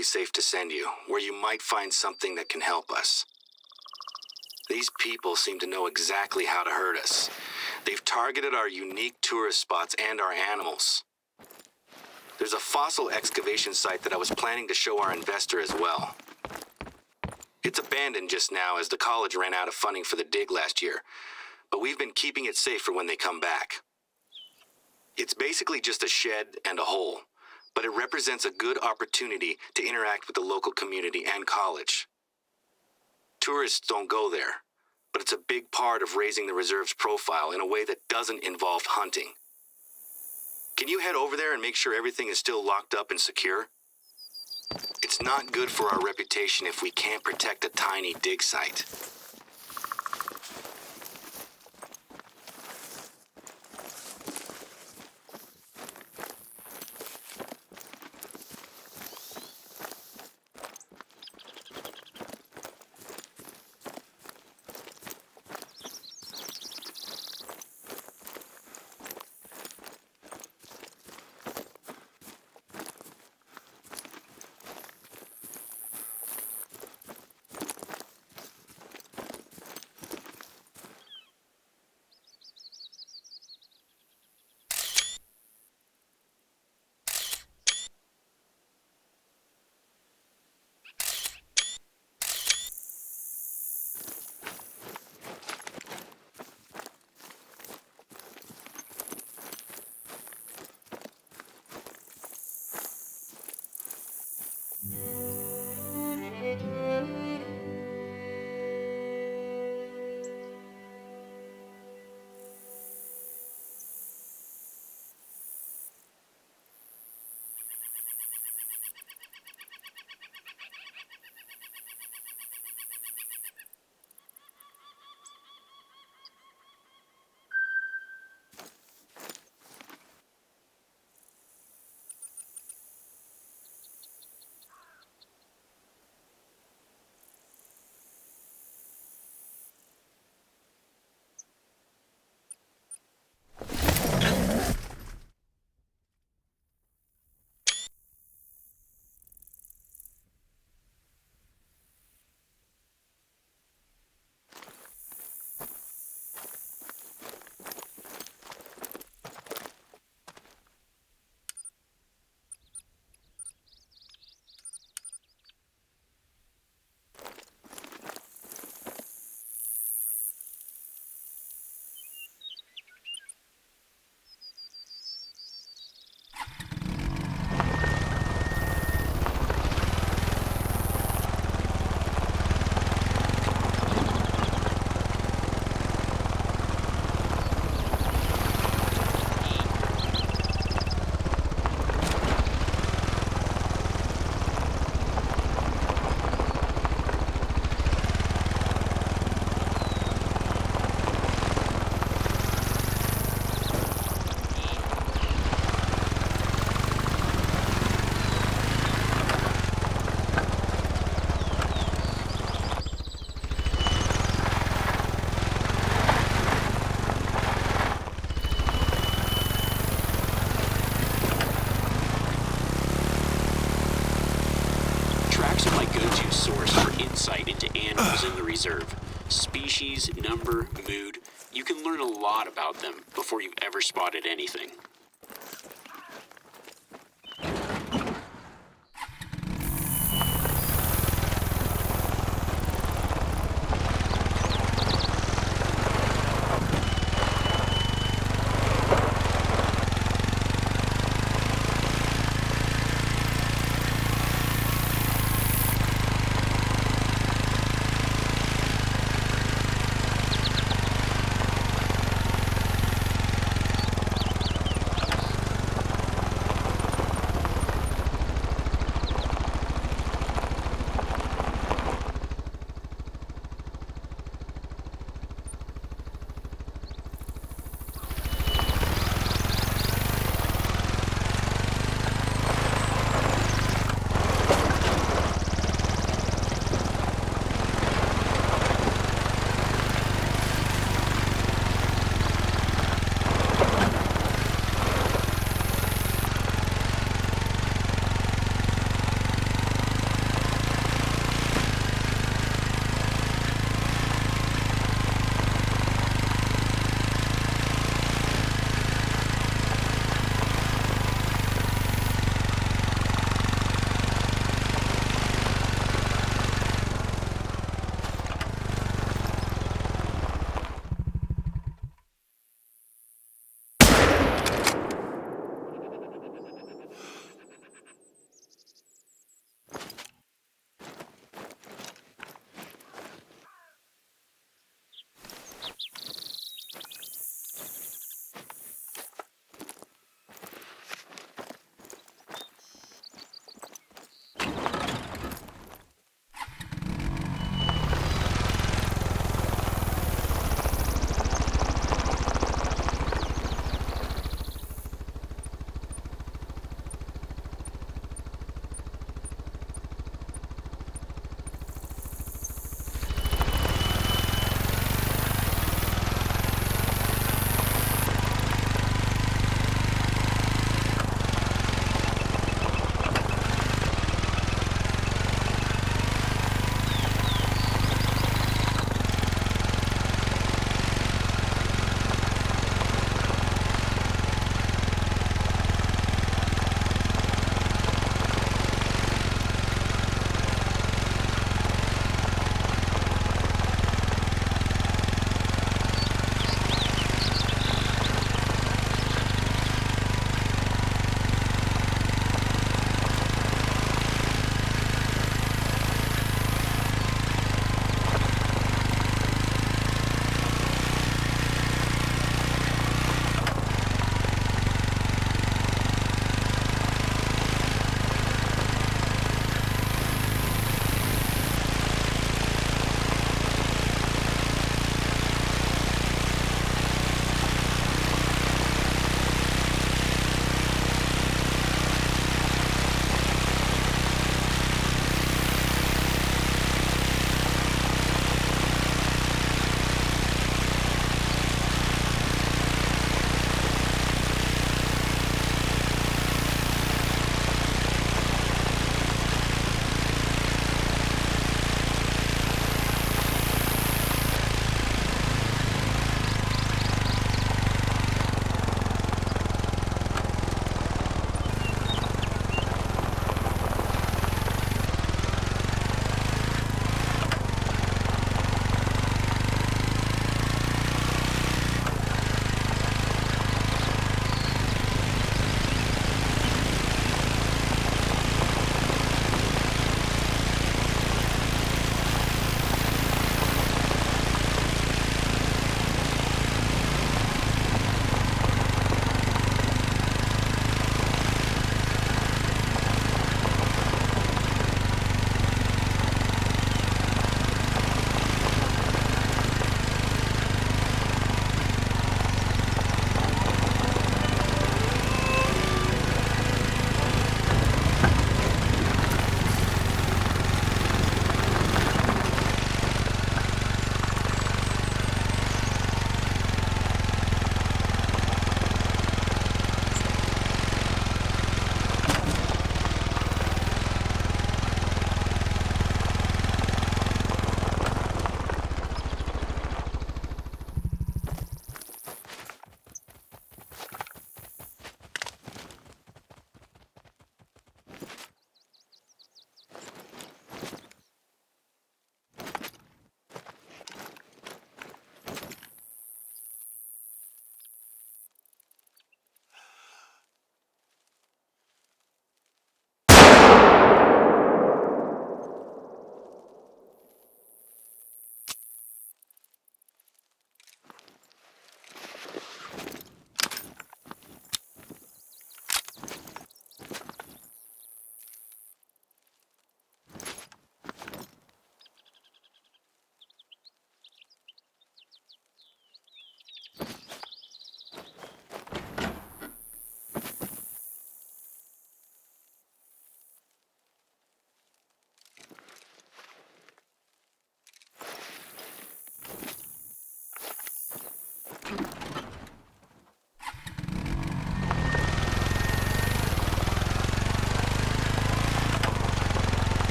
relatively safe to send you, where you might find something that can help us. These people seem to know exactly how to hurt us. They've targeted our unique tourist spots and our animals. There's a fossil excavation site that I was planning to show our investor as well. It's abandoned just now as the college ran out of funding for the dig last year, but we've been keeping it safe for when they come back. It's basically just a shed and a hole, but it represents a good opportunity to interact with the local community and college. Tourists don't go there, but it's a big part of raising the reserve's profile in a way that doesn't involve hunting. Can you head over there and make sure everything is still locked up and secure? It's not good for our reputation if we can't protect a tiny dig site. In the reserve. Species, number, mood. You can learn a lot about them before you've ever spotted anything.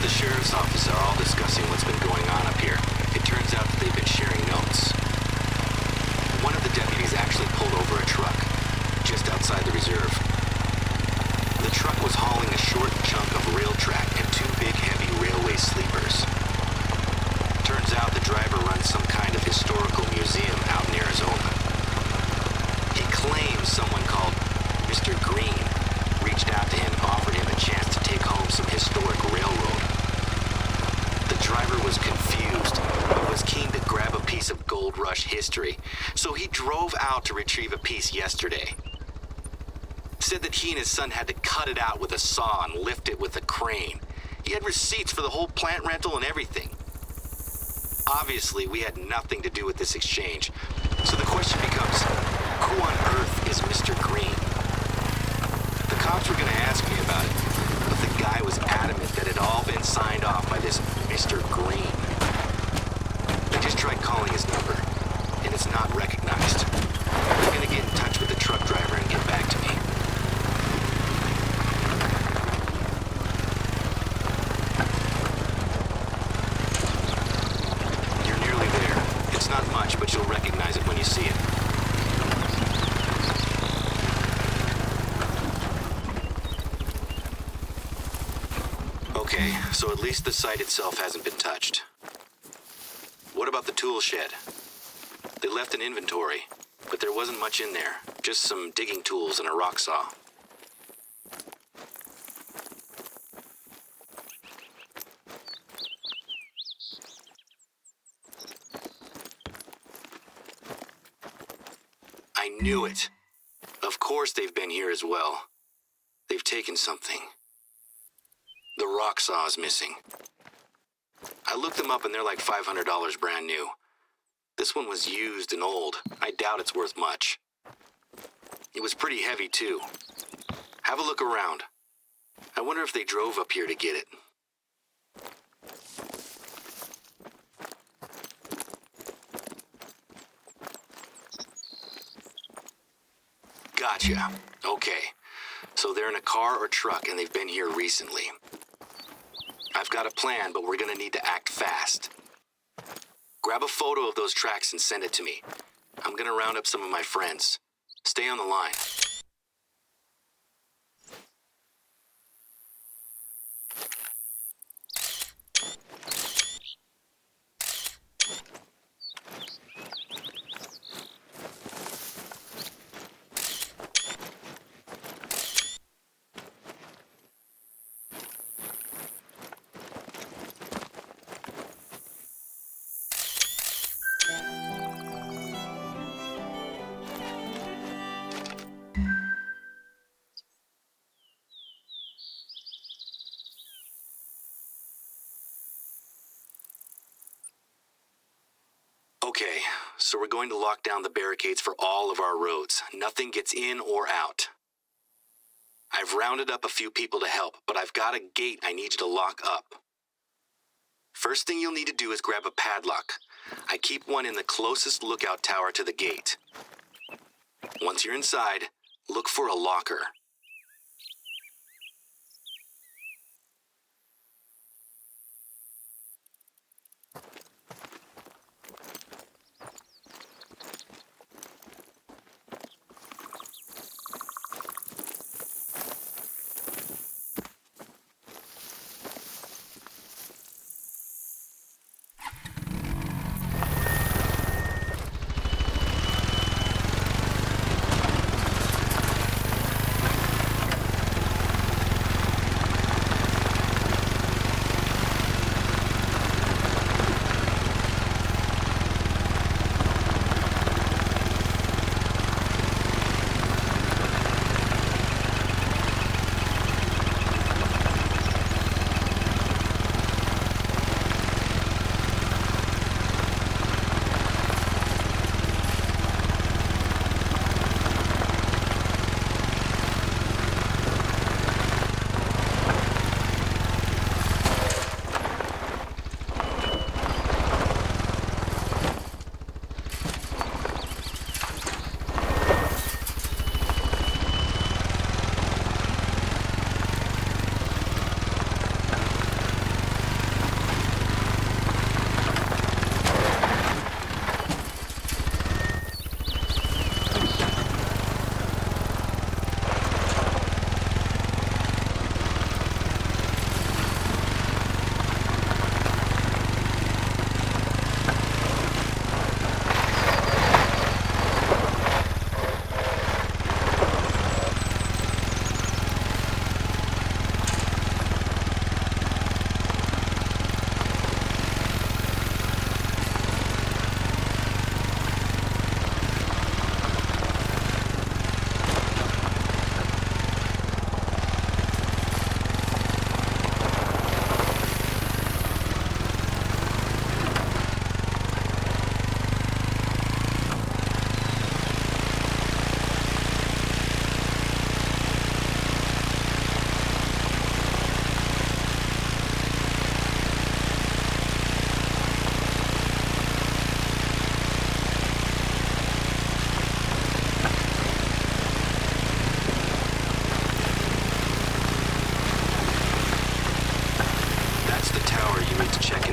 the sheriff's office are all discussing what's been going on up here, it turns out that they've been sharing notes. One of the deputies actually pulled over a truck, just outside the reserve. The truck was hauling a short chunk of rail track and two big heavy railway sleepers. Turns out the driver runs some kind of historical museum out in Arizona. He claims someone called Mr. Green reached out to him and offered him a chance to take home some historic railroad. The driver was confused, but was keen to grab a piece of gold rush history, so he drove out to retrieve a piece yesterday. Said that he and his son had to cut it out with a saw and lift it with a crane. He had receipts for the whole plant rental and everything. Obviously, we had nothing to do with this exchange, so the question becomes, who on earth is Mr. Green? The cops were going to ask me about it, but the guy was adamant that it had all been signed off by this Mr. Green. I just tried calling his number, and it's not recognized. I'm going to get in touch with the truck driver and get back to me. You're nearly there. It's not much, but you'll recognize it when you see it. Okay, so at least the site itself hasn't been touched. What about the tool shed? They left an inventory, but there wasn't much in there. Just some digging tools and a rock saw. I knew it. Of course they've been here as well. They've taken something. The rock saw is missing. I looked them up and they're like $500 brand new. This one was used and old. I doubt it's worth much. It was pretty heavy too. Have a look around. I wonder if they drove up here to get it. Gotcha. Okay. So they're in a car or truck and they've been here recently. I've got a plan, but we're gonna need to act fast. Grab a photo of those tracks and send it to me. I'm gonna round up some of my friends. Stay on the line. Okay, so we're going to lock down the barricades for all of our roads. Nothing gets in or out. I've rounded up a few people to help, but I've got a gate I need you to lock up. First thing you'll need to do is grab a padlock. I keep one in the closest lookout tower to the gate. Once you're inside, look for a locker.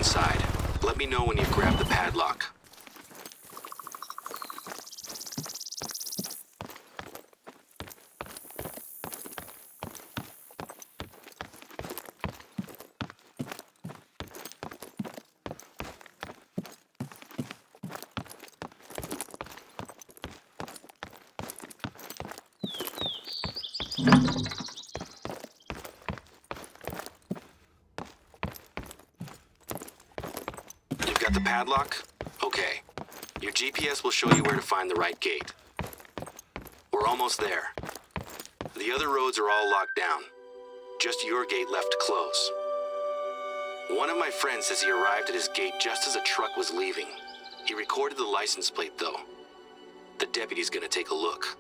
inside. Let me know when you've grabbed the padlock. You've got the padlock? Okay. Your GPS will show you where to find the right gate. We're almost there. The other roads are all locked down. Just your gate left to close. One of my friends says he arrived at his gate just as a truck was leaving. He recorded the license plate, though. The deputy's gonna take a look.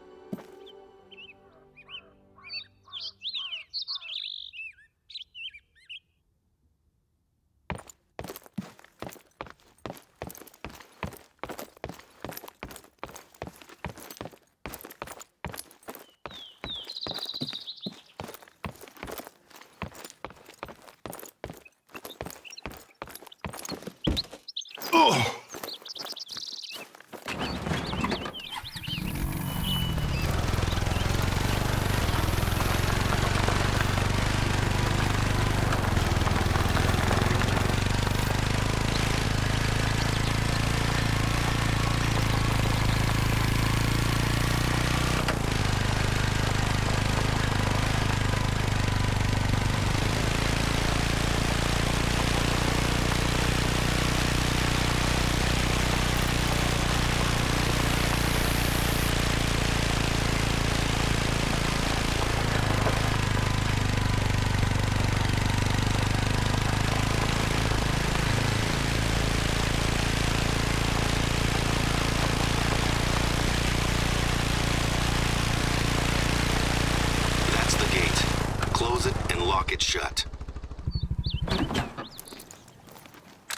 It shut.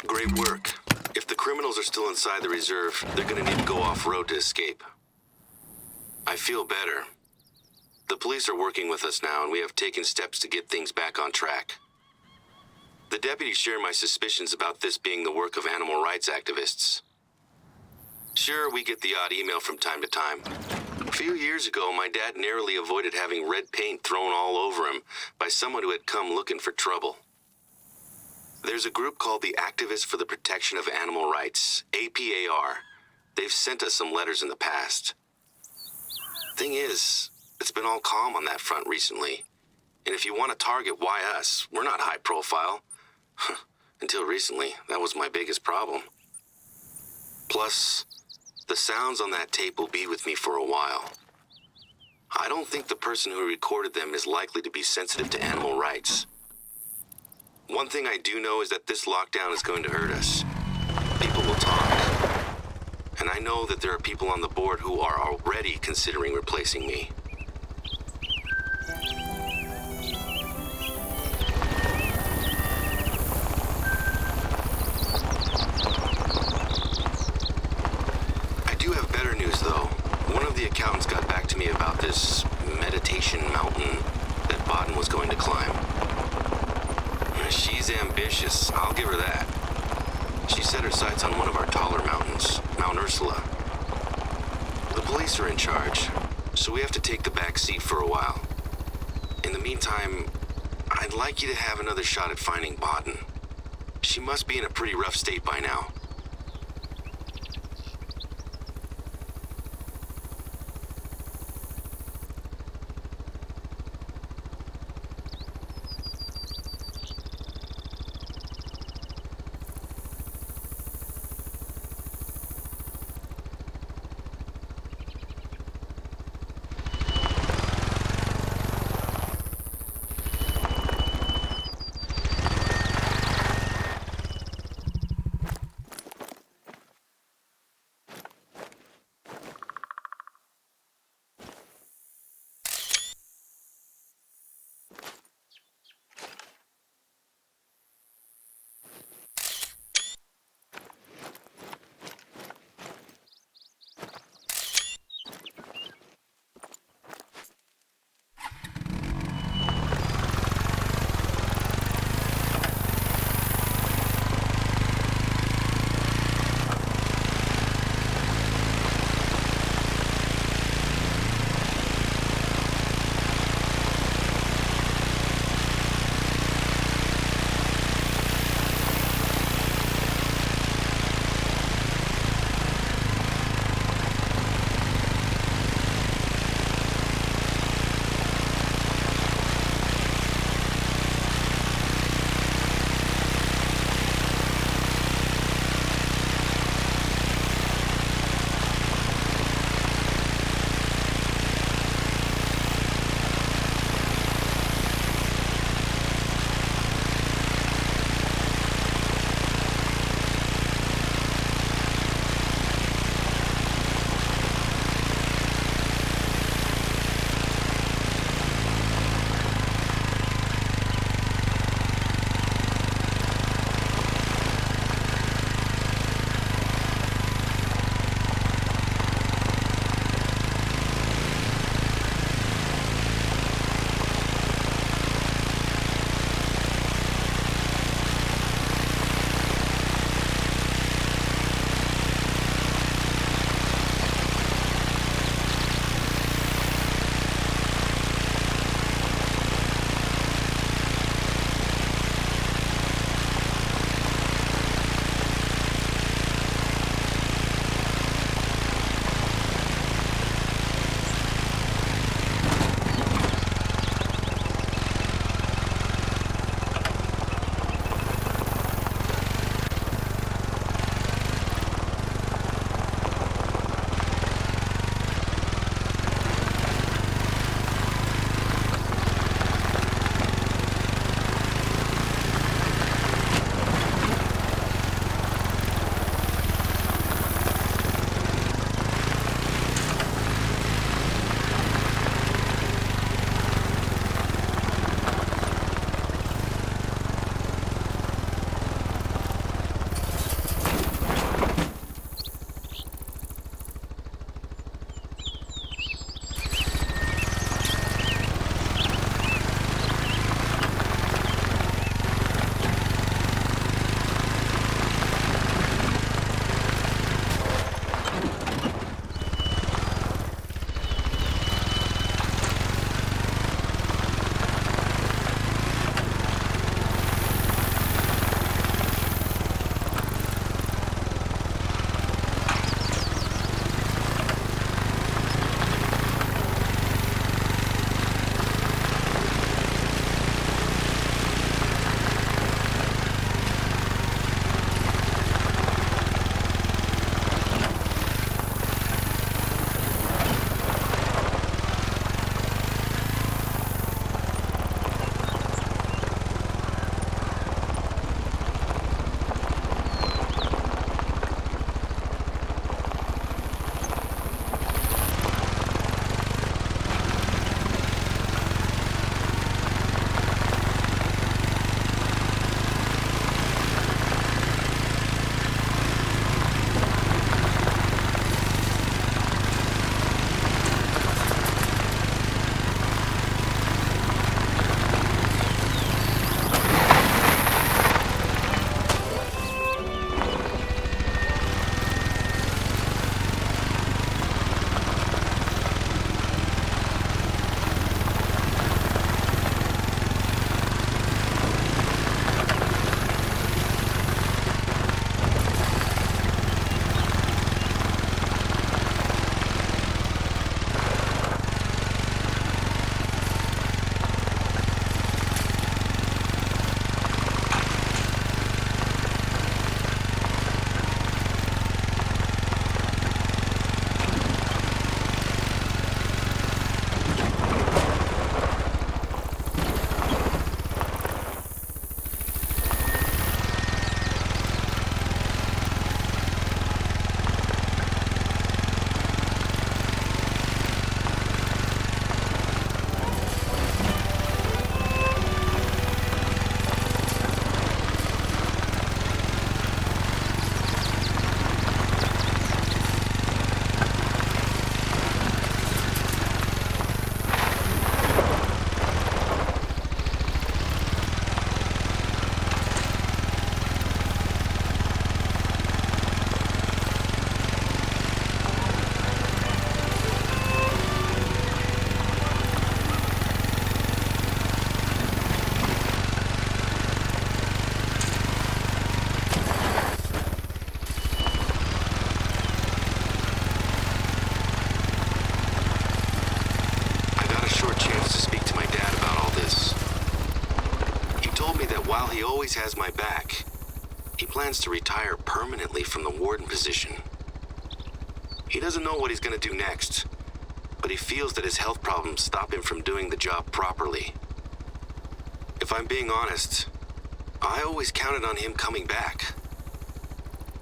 Great work. If the criminals are still inside the reserve, they're gonna need to go off-road to escape. I feel better. The police are working with us now, and we have taken steps to get things back on track. The deputies share my suspicions about this being the work of animal rights activists. Sure, we get the odd email from time to time. A few years ago, my dad narrowly avoided having red paint thrown all over him by someone who had come looking for trouble. There's a group called the Activists for the Protection of Animal Rights, APAR. They've sent us some letters in the past. Thing is, it's been all calm on that front recently. And if you want to target, why us? We're not high profile. Until recently, that was my biggest problem. Plus, the sounds on that tape will be with me for a while. I don't think the person who recorded them is likely to be sensitive to animal rights. One thing I do know is that this lockdown is going to hurt us. People will talk. And I know that there are people on the board who are already considering replacing me. The accountants got back to me about this meditation mountain that Baden was going to climb. She's ambitious, I'll give her that. She set her sights on one of our taller mountains, Mount Ursula. The police are in charge, so we have to take the back seat for a while. In the meantime, I'd like you to have another shot at finding Baden. She must be in a pretty rough state by now. told me that while he always has my back, he plans to retire permanently from the warden position. He doesn't know what he's gonna do next, but he feels that his health problems stop him from doing the job properly. If I'm being honest, I always counted on him coming back.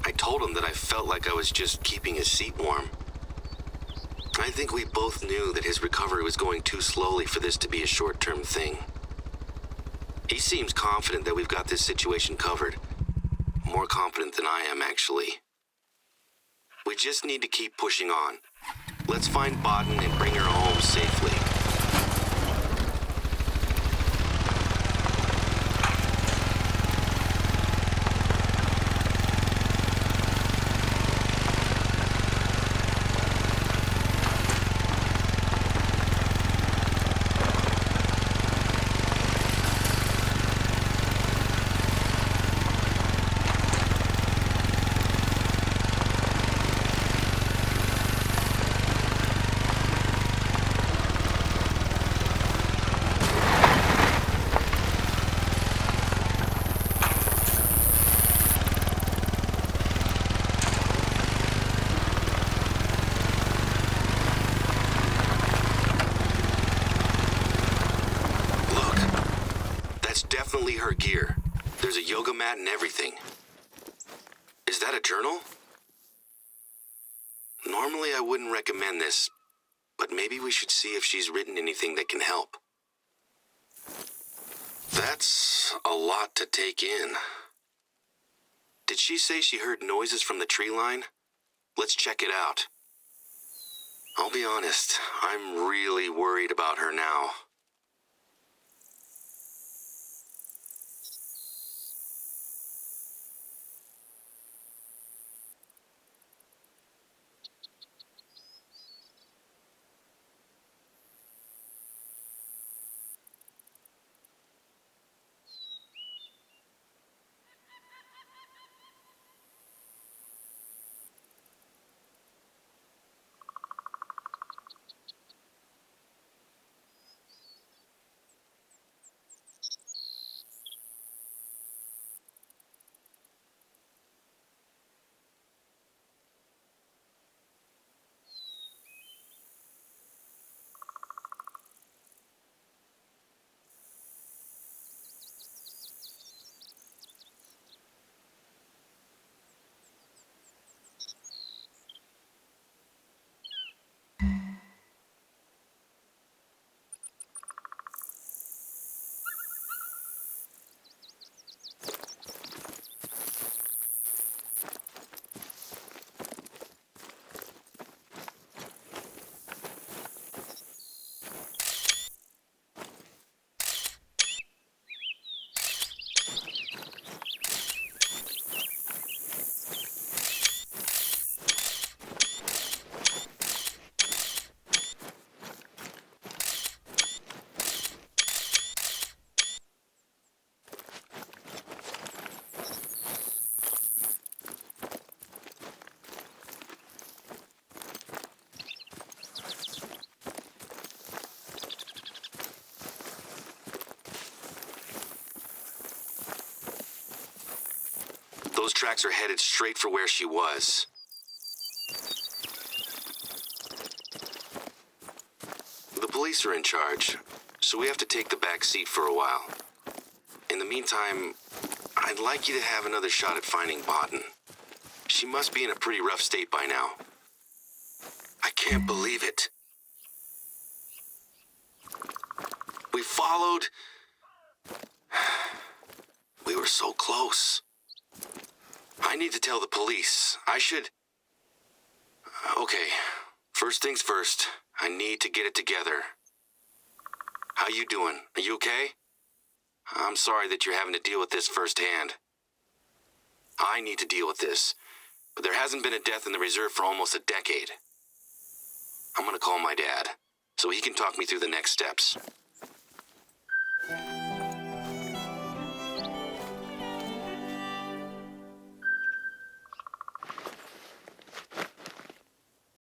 I told him that I felt like I was just keeping his seat warm. I think we both knew that his recovery was going too slowly for this to be a short-term thing. He seems confident that we've got this situation covered. More confident than I am, actually. We just need to keep pushing on. Let's find Baden and bring her home safely. Definitely her gear. There's a yoga mat and everything. Is that a journal? Normally I wouldn't recommend this, but maybe we should see if she's written anything that can help. That's a lot to take in. Did she say she heard noises from the tree line? Let's check it out. I'll be honest, I'm really worried about her now. Those tracks are headed straight for where she was. The police are in charge, so we have to take the back seat for a while. In the meantime, I'd like you to have another shot at finding Baden. She must be in a pretty rough state by now. I can't believe it. We followed. We were so close. I need to tell the police. I should... Okay, first things first. I need to get it together. How you doing? Are you okay? I'm sorry that you're having to deal with this firsthand. I need to deal with this, but there hasn't been a death in the reserve for almost a decade. I'm gonna call my dad, so he can talk me through the next steps.